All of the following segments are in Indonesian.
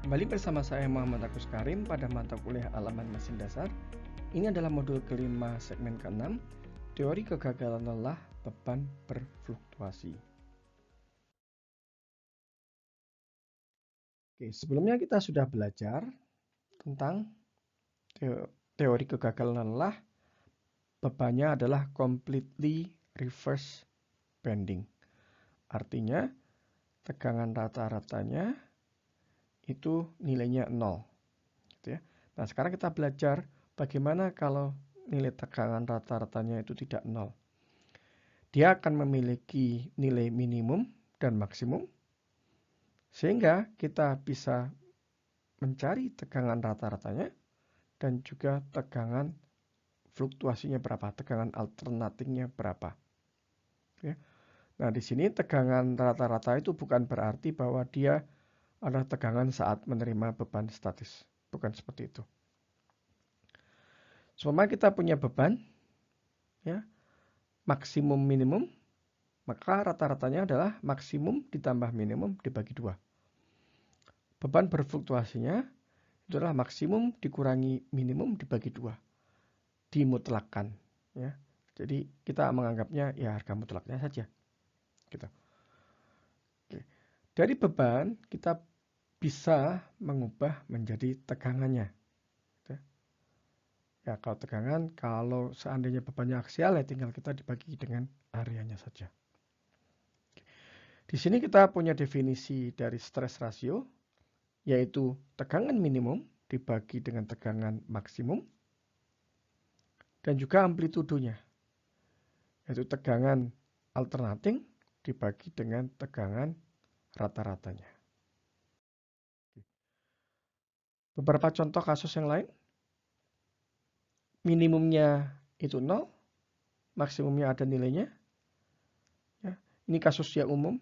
Kembali bersama saya Muhammad Agus Karim pada mata kuliah Halaman Mesin Dasar. Ini adalah modul kelima segmen ke-6, teori kegagalan lelah beban berfluktuasi. Oke, sebelumnya kita sudah belajar tentang teori kegagalan lelah. Bebannya adalah completely reverse bending. Artinya tegangan rata-ratanya itu nilainya 0. Gitu ya. Nah, sekarang kita belajar bagaimana kalau nilai tegangan rata-ratanya itu tidak 0. Dia akan memiliki nilai minimum dan maksimum, sehingga kita bisa mencari tegangan rata-ratanya dan juga tegangan fluktuasinya berapa, tegangan alternatingnya berapa. Ya. Nah, di sini tegangan rata-rata itu bukan berarti bahwa dia adalah tegangan saat menerima beban statis. Bukan seperti itu. Selama kita punya beban, ya, maksimum minimum, maka rata-ratanya adalah maksimum ditambah minimum dibagi 2. Beban berfluktuasinya itu adalah maksimum dikurangi minimum dibagi 2. Dimutlakkan. Ya. Jadi kita menganggapnya ya harga mutlaknya saja. Gitu. Oke. Dari beban kita bisa mengubah menjadi tegangannya. Ya, kalau tegangan, kalau seandainya bebannya aksial ya tinggal kita dibagi dengan areanya saja. Di sini kita punya definisi dari stress ratio, yaitu tegangan minimum dibagi dengan tegangan maksimum, dan juga amplitudonya, yaitu tegangan alternating dibagi dengan tegangan rata-ratanya. Beberapa contoh kasus yang lain, minimumnya itu 0, maksimumnya ada nilainya. Ya, ini kasus yang umum.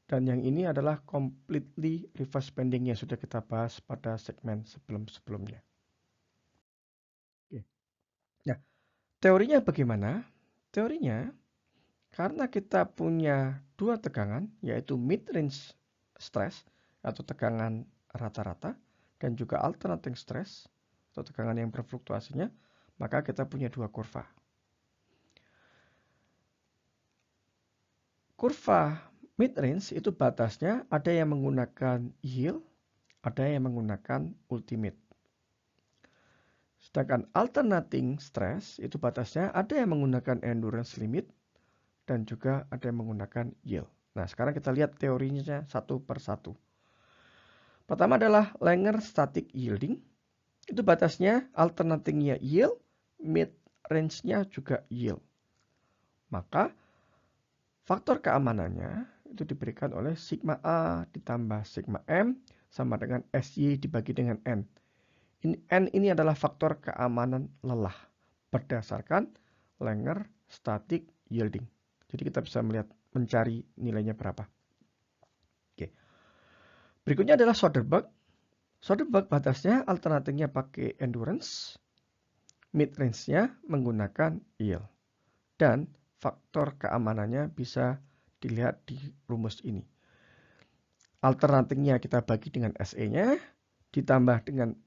Dan yang ini adalah completely reverse bending yang sudah kita bahas pada segmen sebelum-sebelumnya. Oke. Nah, teorinya bagaimana? Teorinya, karena kita punya dua tegangan, yaitu mid-range stress atau tegangan rata-rata, dan juga alternating stress atau tegangan yang berfluktuasinya, maka kita punya dua kurva. Kurva mid-range itu batasnya ada yang menggunakan yield, ada yang menggunakan ultimate. Sedangkan alternating stress itu batasnya ada yang menggunakan endurance limit dan juga ada yang menggunakan yield. Nah, sekarang kita lihat teorinya satu per satu. Pertama adalah Langer static yielding. Itu batasnya alternatingnya yield, mid range-nya juga yield. Maka faktor keamanannya itu diberikan oleh sigma A ditambah sigma M sama dengan SY dibagi dengan N. N ini adalah faktor keamanan lelah berdasarkan Langer static yielding. Jadi kita bisa mencari nilainya berapa. Oke. Berikutnya adalah Soderberg. Soderberg batasnya alternatifnya pakai endurance, mid range-nya menggunakan yield. Dan faktor keamanannya bisa dilihat di rumus ini. Alternatifnya kita bagi dengan SE-nya, ditambah dengan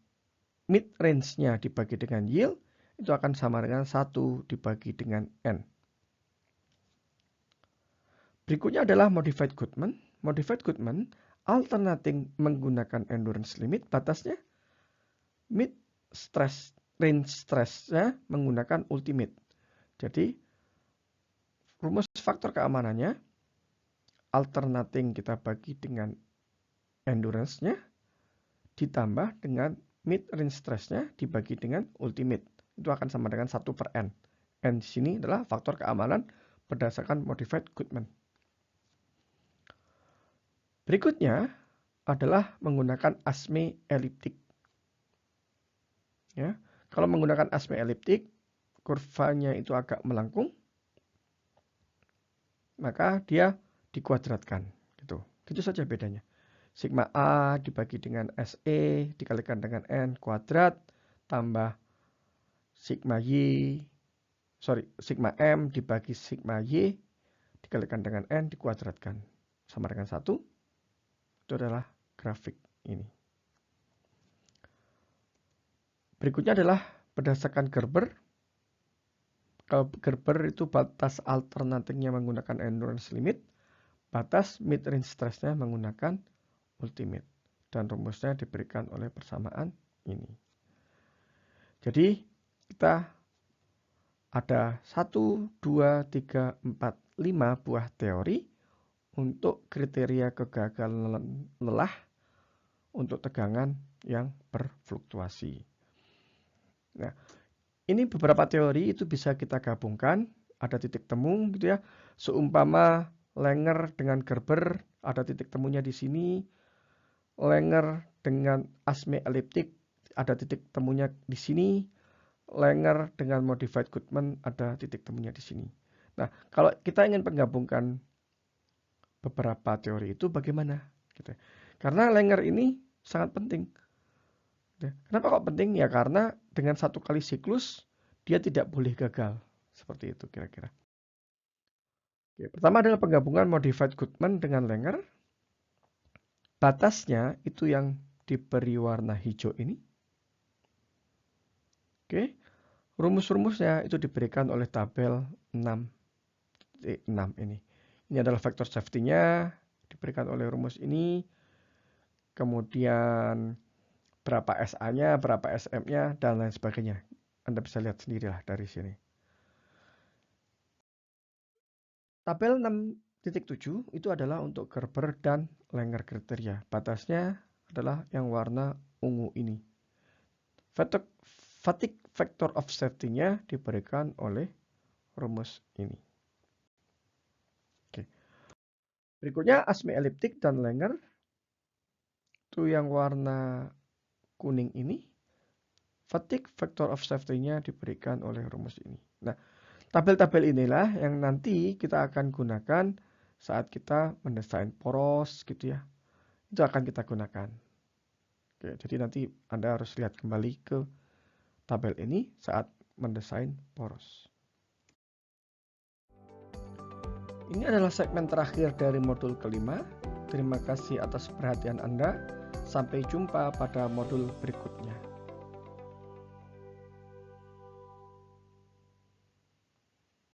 mid range-nya dibagi dengan yield, itu akan sama dengan 1 dibagi dengan N. Berikutnya adalah Modified Goodman. Modified Goodman, alternating menggunakan endurance limit, batasnya mid stress, range stress-nya menggunakan ultimate. Jadi, rumus faktor keamanannya, alternating kita bagi dengan endurance-nya, ditambah dengan mid range stress-nya dibagi dengan ultimate. Itu akan sama dengan 1 per N. N di sini adalah faktor keamanan berdasarkan Modified Goodman. Berikutnya adalah menggunakan ASME elliptik. Ya, kalau menggunakan ASME elliptik, kurvanya itu agak melengkung, maka dia dikuadratkan. Gitu saja bedanya. Sigma A dibagi dengan SE dikalikan dengan N kuadrat tambah sigma M dibagi sigma Y dikalikan dengan N dikuadratkan sama dengan 1. Itu adalah grafik ini. Berikutnya adalah berdasarkan Gerber. Kalau Gerber itu batas alternatifnya menggunakan endurance limit, batas mid-range stress-nya menggunakan ultimate. Dan rumusnya diberikan oleh persamaan ini. Jadi kita ada 1, 2, 3, 4, 5 buah teori untuk kriteria kegagalan lelah untuk tegangan yang berfluktuasi. Nah, ini beberapa teori itu bisa kita gabungkan, ada titik temu gitu ya. Seumpama Langer dengan Gerber ada titik temunya di sini, Langer dengan ASME elliptic ada titik temunya di sini, Langer dengan modified Goodman ada titik temunya di sini. Nah, kalau kita ingin menggabungkan beberapa teori itu bagaimana? Gitu. Karena Langer ini sangat penting. Kenapa kok penting? Ya karena dengan satu kali siklus dia tidak boleh gagal. Seperti itu kira-kira. Oke, pertama adalah penggabungan modified Goodman dengan Langer. Batasnya itu yang diberi warna hijau ini. Oke, rumus-rumusnya itu diberikan oleh tabel 6 ini. Ini adalah vektor safety-nya diberikan oleh rumus ini. Kemudian berapa SA-nya, berapa SM-nya, dan lain sebagainya. Anda bisa lihat sendirilah dari sini. Tabel 6.7 itu adalah untuk Gerber dan Langer kriteria. Batasnya adalah yang warna ungu ini. Fatigue factor of safety-nya diberikan oleh rumus ini. Oke. Berikutnya ASME elliptic dan Langer. Itu yang warna kuning ini. Fatigue factor of safety-nya diberikan oleh rumus ini. Nah, tabel-tabel inilah yang nanti kita akan gunakan saat kita mendesain poros gitu ya. Itu akan kita gunakan. Oke, jadi nanti Anda harus lihat kembali ke tabel ini saat mendesain poros. Ini adalah segmen terakhir dari modul kelima. Terima kasih atas perhatian Anda. Sampai jumpa pada modul berikutnya.